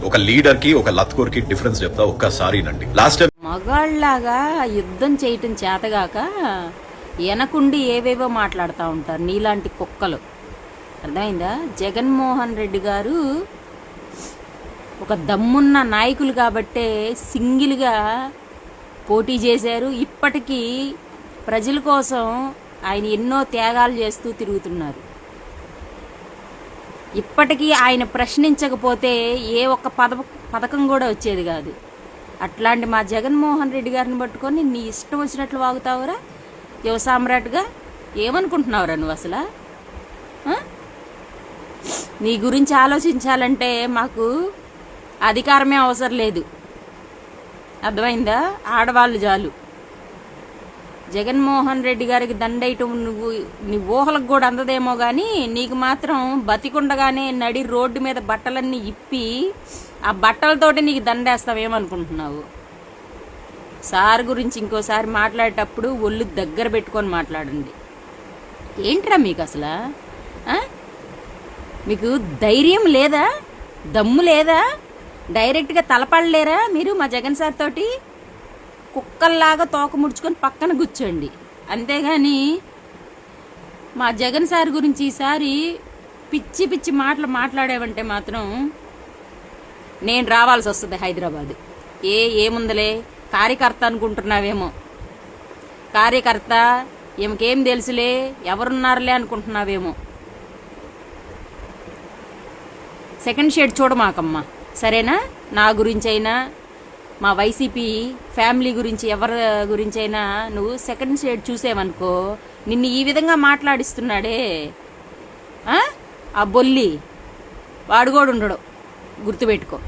ఒక లీడర్ కి ఒక లత్కోర్ కి డిఫరెన్స్ చెప్తా ఒక్కసారి నండి. లాస్ట్ టైం మగాళ్ళలాగా యుద్ధం చేయటం చేతగాక వెనకుండి ఏవేవో మాట్లాడుతూ ఉంటారు నీలాంటి కుక్కలు. అర్థమైందా? జగన్మోహన్ రెడ్డి గారు ఒక దమ్మున్న నాయకులు కాబట్టే సింగిల్గా పోటీ చేశారు. ఇప్పటికీ ప్రజల కోసం ఆయన ఎన్నో త్యాగాలు చేస్తూ తిరుగుతున్నారు. ఇప్పటికీ ఆయన ప్రశ్నించకపోతే ఏ ఒక్క పథకం కూడా వచ్చేది కాదు. అట్లాంటి మా జగన్మోహన్ రెడ్డి గారిని పట్టుకొని నీ ఇష్టం వచ్చినట్లు వాగుతావురా యువ సామ్రాట్గా. ఏమనుకుంటున్నావురా నువ్వు అసలు? నీ గురించి ఆలోచించాలంటే మాకు అధికారమే అవసరం లేదు. అర్థమైందా? ఆడవాళ్ళు చాలు. జగన్మోహన్ రెడ్డి గారికి దండయటం నువ్వు నీ ఊహలకు కూడా అందదేమో కానీ నీకు మాత్రం బతికుండగానే నడి రోడ్డు మీద బట్టలన్నీ ఇప్పి ఆ బట్టలతోటి నీకు దండేస్తావేమనుకుంటున్నావు? సార్ గురించి ఇంకోసారి మాట్లాడేటప్పుడు ఒళ్ళు దగ్గర పెట్టుకొని మాట్లాడండి. ఏంట్రా మీకు అసలు? మీకు ధైర్యం లేదా? దమ్ము లేదా? డైరెక్ట్గా తలపడలేరా మీరు మా జగన్ సార్ తోటి? కుక్కల్లాగా తోక ముడుచుకొని పక్కన కూర్చోండి. అంతేగాని మా జగన్ సార్ గురించి ఈసారి పిచ్చి పిచ్చి మాటలు మాట్లాడేవంటే మాత్రం నేను రావాల్సి వస్తుంది హైదరాబాద్. ఏముందలే కార్యకర్త అనుకుంటున్నావేమో. కార్యకర్త ఏమకేం తెలుసులే, ఎవరున్నారులే అనుకుంటున్నావేమో. సెకండ్ షేడ్ చూడమాకమ్మా, సరేనా? నా గురించి అయినా మా వైసీపీ ఫ్యామిలీ గురించి ఎవరి గురించి అయినా నువ్వు సెకండ్ షేడ్ చూసేవనుకో, నిన్ను ఈ విధంగా మాట్లాడిస్తున్నాడే ఆ బొల్లి వాడు కూడా ఉండడు, గుర్తుపెట్టుకో.